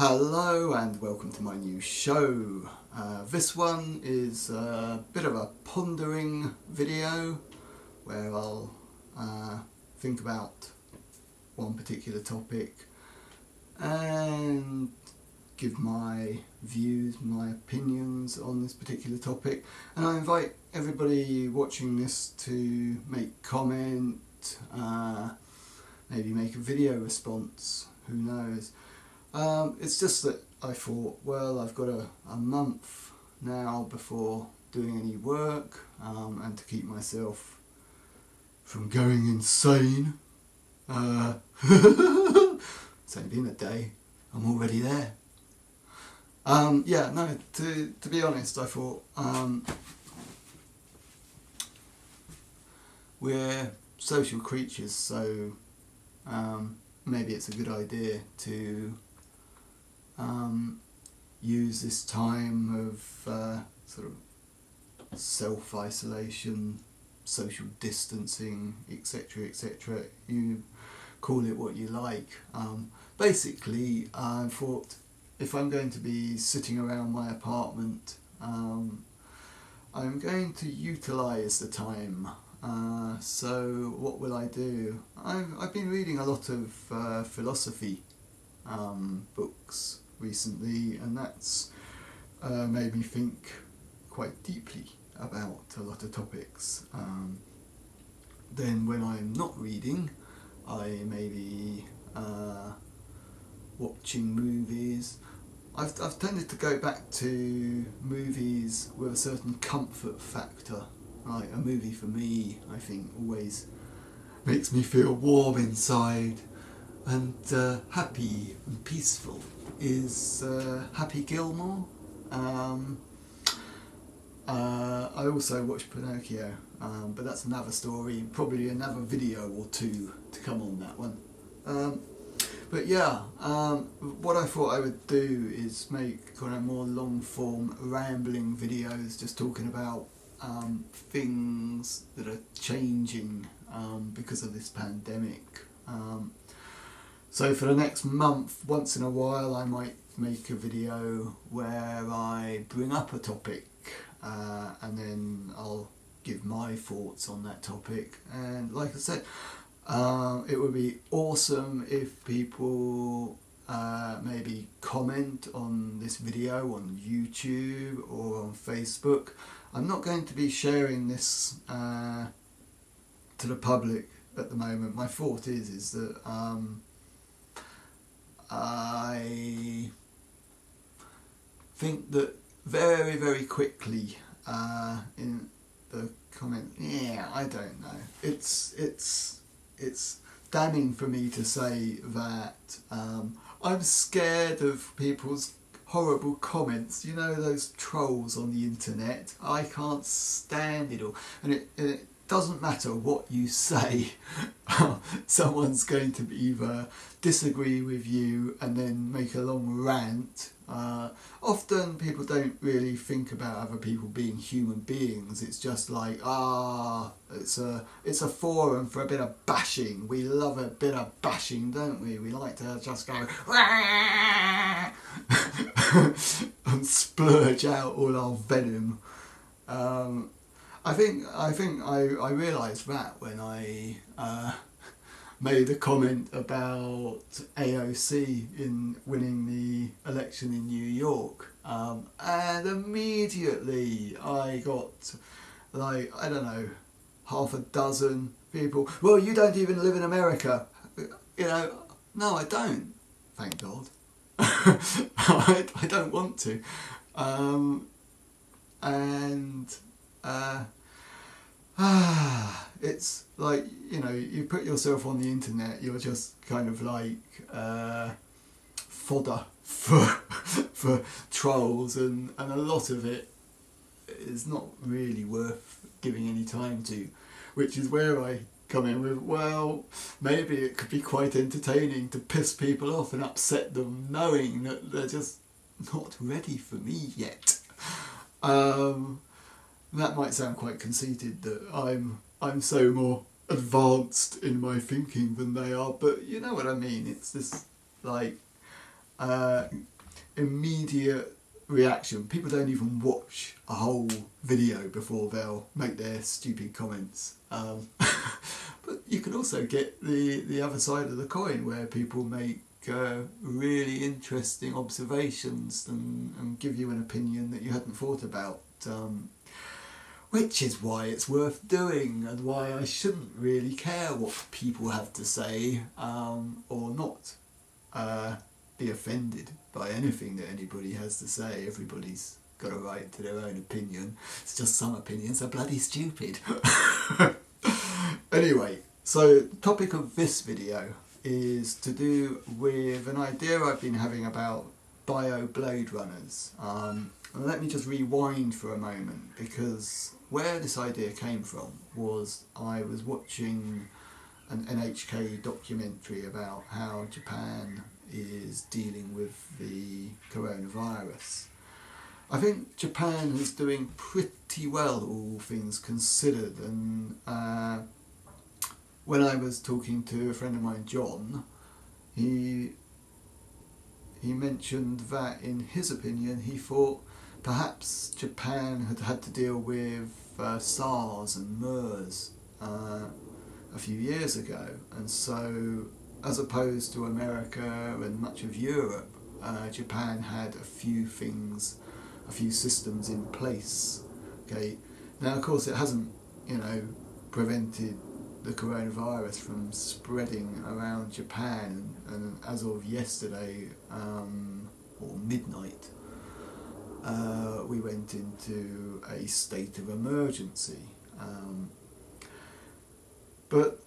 Hello and welcome to my new show. This one is a bit of a pondering video where I'll think about one particular topic and give my views, my opinions on this particular topic, and I invite everybody watching this to make comment, maybe make a video response, who knows. It's just that I thought, well, I've got a month now before doing any work, and to keep myself from going insane. It's only been a day, I'm already there. To be honest, I thought we're social creatures, so maybe it's a good idea to use this time of sort of self-isolation, social distancing, etc, etc. You call it what you like. Basically, I thought if I'm going to be sitting around my apartment, I'm going to utilise the time. So what will I do? I've been reading a lot of philosophy books recently, and that's made me think quite deeply about a lot of topics. Then when I'm not reading, I may be watching movies. I've tended to go back to movies with a certain comfort factor. Like a movie for me, I think, always makes me feel warm inside and happy and peaceful is Happy Gilmore. I also watched Pinocchio, but that's another story, probably another video or two to come on that one. But yeah, what I thought I would do is make kind of more long form rambling videos just talking about things that are changing because of this pandemic. So for the next month, once in a while, I might make a video where I bring up a topic and then I'll give my thoughts on that topic. And like I said, it would be awesome if people maybe comment on this video on YouTube or on Facebook. I'm not going to be sharing this to the public at the moment. My thought is that I think that very, very quickly in the comment, I don't know. It's damning for me to say that I'm scared of people's horrible comments. You know, those trolls on the internet. I can't stand it all. And it doesn't matter what you say, someone's going to either disagree with you and then make a long rant. Often people don't really think about other people being human beings. It's just like, it's a forum for a bit of bashing. We love a bit of bashing, don't we? We like to just go and splurge out all our venom. I think I realised that when I made a comment about AOC in winning the election in New York, and immediately I got, like, I don't know, half a dozen people. Well, you don't even live in America, you know. No, I don't. Thank God. I don't want to, it's like, you know, you put yourself on the internet, you're just kind of like fodder for trolls, and a lot of it is not really worth giving any time to, which is where I come in with, well, maybe it could be quite entertaining to piss people off and upset them knowing that they're just not ready for me yet. That might sound quite conceited, that I'm so more advanced in my thinking than they are, but you know what I mean. It's this, like, immediate reaction. People don't even watch a whole video before they'll make their stupid comments. But you can also get the other side of the coin, where people make really interesting observations and give you an opinion that you hadn't thought about, which is why it's worth doing, and why I shouldn't really care what people have to say, or not be offended by anything that anybody has to say. Everybody's got a right to their own opinion. It's just some opinions are bloody stupid. Anyway, so the topic of this video is to do with an idea I've been having about Biobladerunners. Let me just rewind for a moment, because where this idea came from was I was watching an NHK documentary about how Japan is dealing with the coronavirus. I think Japan is doing pretty well, all things considered, and when I was talking to a friend of mine, John, he mentioned that in his opinion he thought perhaps Japan had to deal with SARS and MERS a few years ago, and so as opposed to America and much of Europe, Japan had a few systems in place. Okay, now of course it hasn't, prevented the coronavirus from spreading around Japan, and as of yesterday, or midnight, we went into a state of emergency. But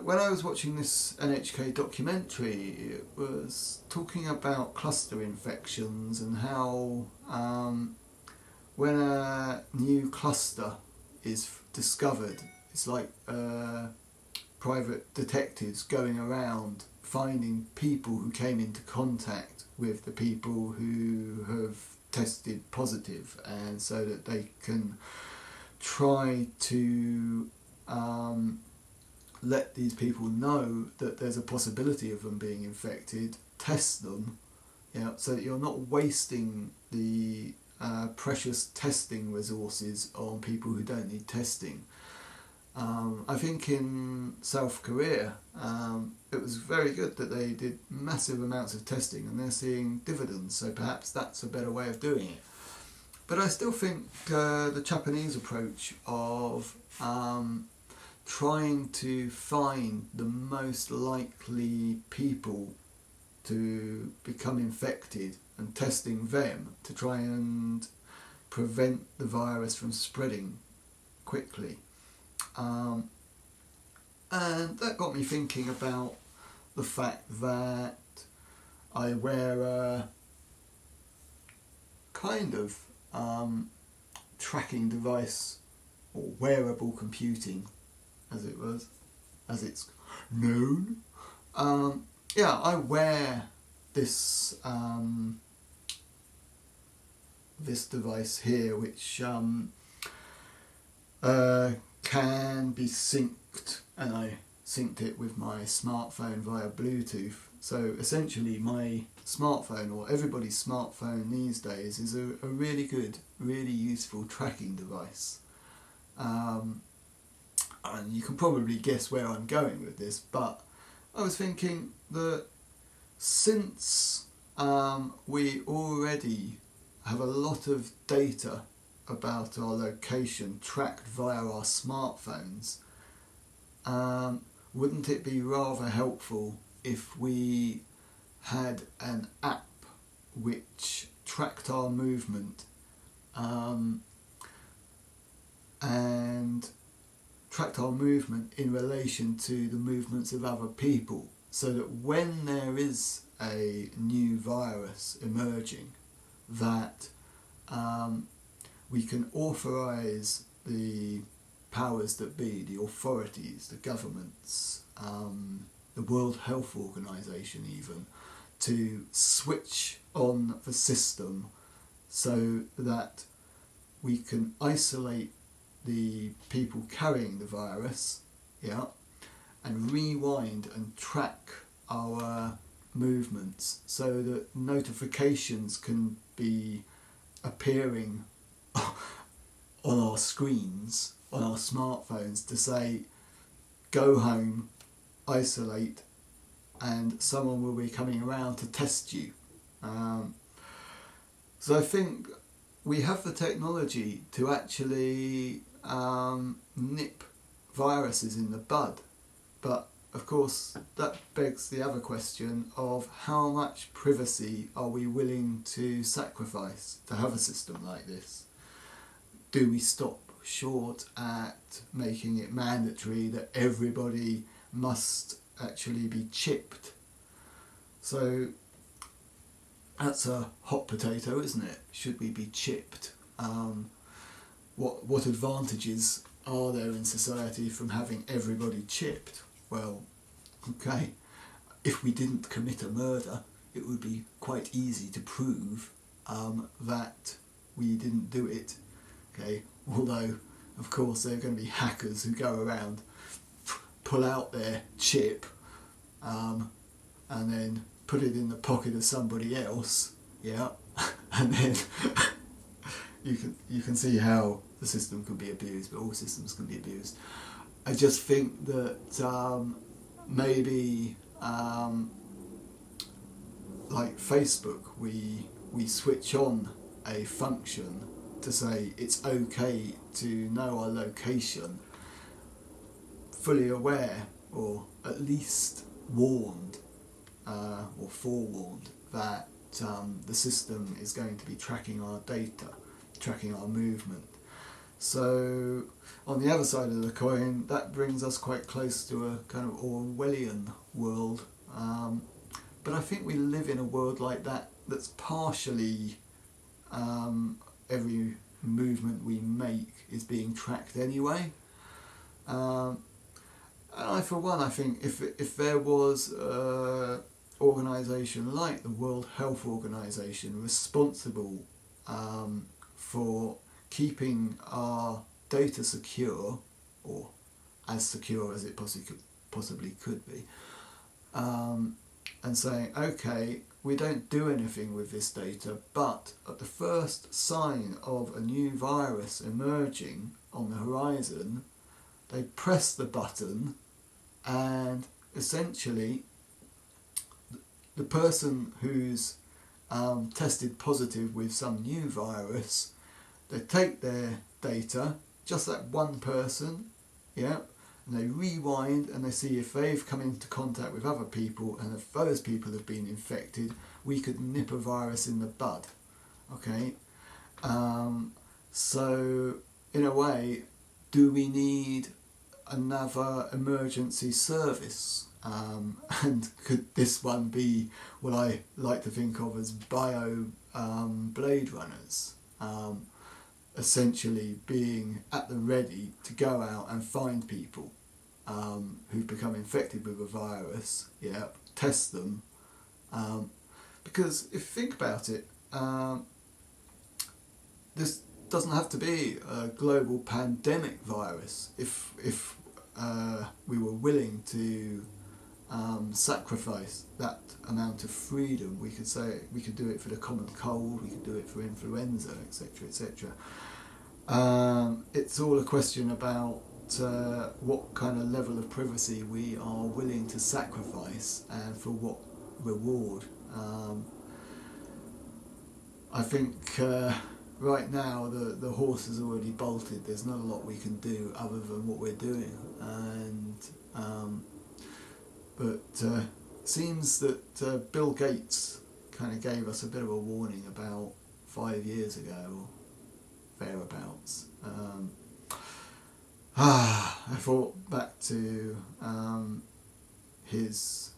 when I was watching this NHK documentary, it was talking about cluster infections and how when a new cluster is discovered, it's like private detectives going around finding people who came into contact with the people who have tested positive, and so that they can try to let these people know that there's a possibility of them being infected, test them, so that you're not wasting the precious testing resources on people who don't need testing. I think in South Korea it was very good that they did massive amounts of testing, and they're seeing dividends, so perhaps that's a better way of doing it. But I still think the Japanese approach of trying to find the most likely people to become infected and testing them to try and prevent the virus from spreading quickly. And that got me thinking about the fact that I wear a kind of tracking device, or wearable computing, as it's known. I wear this this device here, which can be synced, and I synced it with my smartphone via Bluetooth. So essentially my smartphone, or everybody's smartphone these days, is a really good, really useful tracking device. And you can probably guess where I'm going with this, but I was thinking that since we already have a lot of data about our location tracked via our smartphones, wouldn't it be rather helpful if we had an app which tracked our movement and tracked our movement in relation to the movements of other people, so that when there is a new virus emerging, that we can authorise the powers that be, the authorities, the governments, the World Health Organization even, to switch on the system so that we can isolate the people carrying the virus, and rewind and track our movements so that notifications can be appearing on our screens, on our smartphones, to say, go home, isolate, and someone will be coming around to test you. So I think we have the technology to actually nip viruses in the bud, but of course that begs the other question of how much privacy are we willing to sacrifice to have a system like this? Do we stop short at making it mandatory that everybody must actually be chipped? So that's a hot potato, isn't it? Should we be chipped? What advantages are there in society from having everybody chipped? Well, okay, if we didn't commit a murder, it would be quite easy to prove that we didn't do it. Okay, although of course there are going to be hackers who go around, pull out their chip, and then put it in the pocket of somebody else, yeah, and then you can see how the system can be abused, but all systems can be abused. I just think that maybe like Facebook, we switch on a function to say it's okay to know our location, fully aware, or at least warned or forewarned that the system is going to be tracking our data, tracking our movement. So on the other side of the coin, that brings us quite close to a kind of Orwellian world. But I think we live in a world like that that's partially every movement we make is being tracked anyway. And I, for one, I think if there was an organisation like the World Health Organization responsible for keeping our data secure, or as secure as it possibly could be, and saying, okay, we don't do anything with this data, but at the first sign of a new virus emerging on the horizon, they press the button, and essentially the person who's tested positive with some new virus, they take their data, just that one person, yeah, and they rewind and they see if they've come into contact with other people, and if those people have been infected, we could nip a virus in the bud. Okay, so in a way, do we need another emergency service? And could this one be what I like to think of as Bio-bladerunners? Essentially being at the ready to go out and find people who've become infected with a virus, yeah, test them. Because if you think about it, this doesn't have to be a global pandemic virus. If we were willing to sacrifice that amount of freedom, we could say we could do it for the common cold, we could do it for influenza, etc., etc. It's all a question about what kind of level of privacy we are willing to sacrifice and for what reward. I think right now the horse has already bolted. There's not a lot we can do other than what we're doing, and but seems that Bill Gates kind of gave us a bit of a warning about 5 years ago, or thereabouts. I thought back to his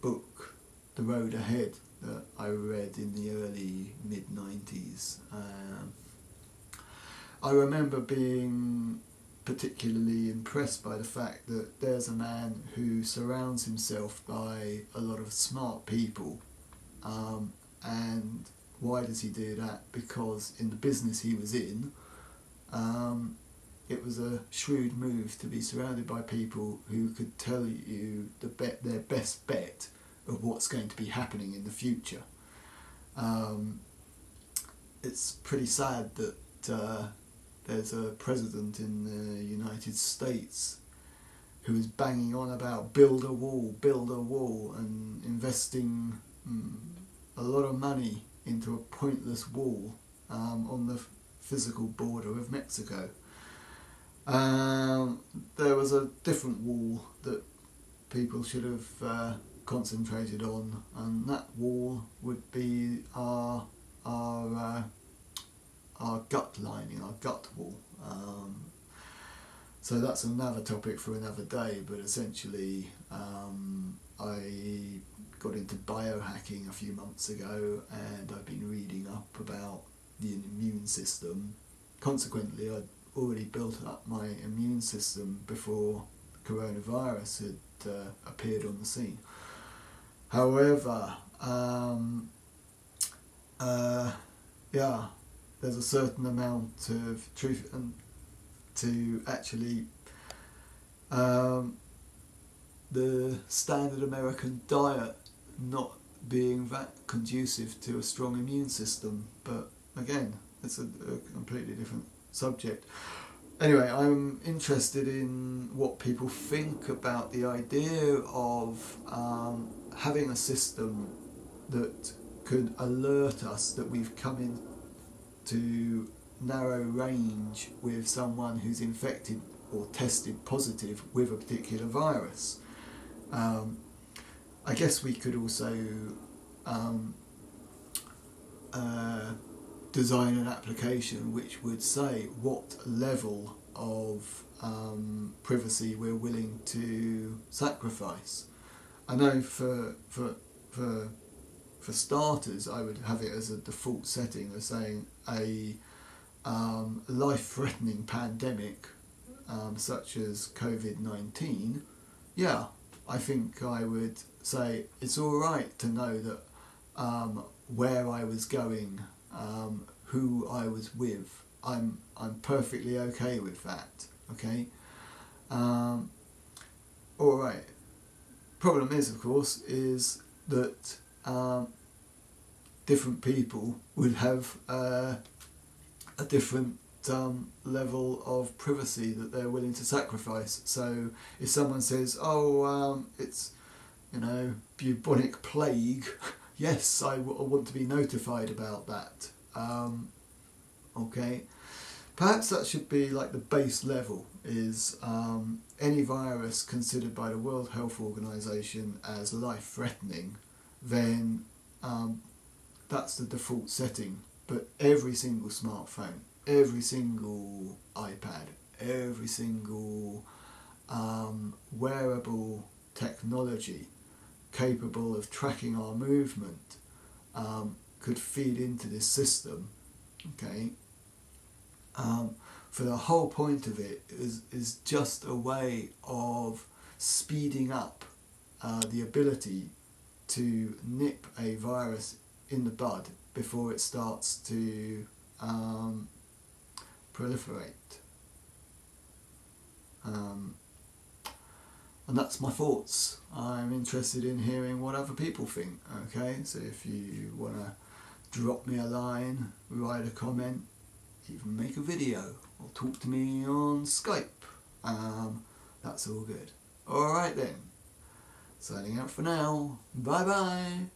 book, The Road Ahead, that I read in the early mid-90s. I remember being particularly impressed by the fact that there's a man who surrounds himself by a lot of smart people, and why does he do that? Because in the business he was in, it was a shrewd move to be surrounded by people who could tell you their best bet of what's going to be happening in the future. It's pretty sad that there's a president in the United States who is banging on about build a wall, and investing a lot of money into a pointless wall on the physical border of Mexico. There was a different wall that people should have concentrated on, and that wall would be our gut lining, our gut wall. So that's another topic for another day, but essentially I got into biohacking a few months ago, and I've been reading up about the immune system. Consequently, I'd already built up my immune system before coronavirus had appeared on the scene. However, there's a certain amount of truth and to actually the standard American diet not being that conducive to a strong immune system, but again, it's a completely different subject. Anyway, I'm interested in what people think about the idea of having a system that could alert us that we've come into narrow range with someone who's infected or tested positive with a particular virus. I guess we could also design an application which would say what level of privacy we're willing to sacrifice. I know for starters, I would have it as a default setting of saying a life-threatening pandemic such as COVID-19. Yeah, I think I would say it's all right to know that where I was going, who I was with. I'm perfectly okay with that. Okay. All right. Problem is, of course, is that different people would have a different level of privacy that they're willing to sacrifice. So if someone says, it's, bubonic plague, yes, I want to be notified about that. Okay. Perhaps that should be like the base level, is any virus considered by the World Health Organization as life-threatening, then that's the default setting. But every single smartphone, every single iPad, every single wearable technology capable of tracking our movement could feed into this system. Okay. For the whole point of it is just a way of speeding up the ability to nip a virus in the bud before it starts to proliferate. And that's my thoughts. I'm interested in hearing what other people think. Okay, so if you want to drop me a line, write a comment, even make a video, or talk to me on Skype, that's all good. Alright then, signing out for now. Bye bye.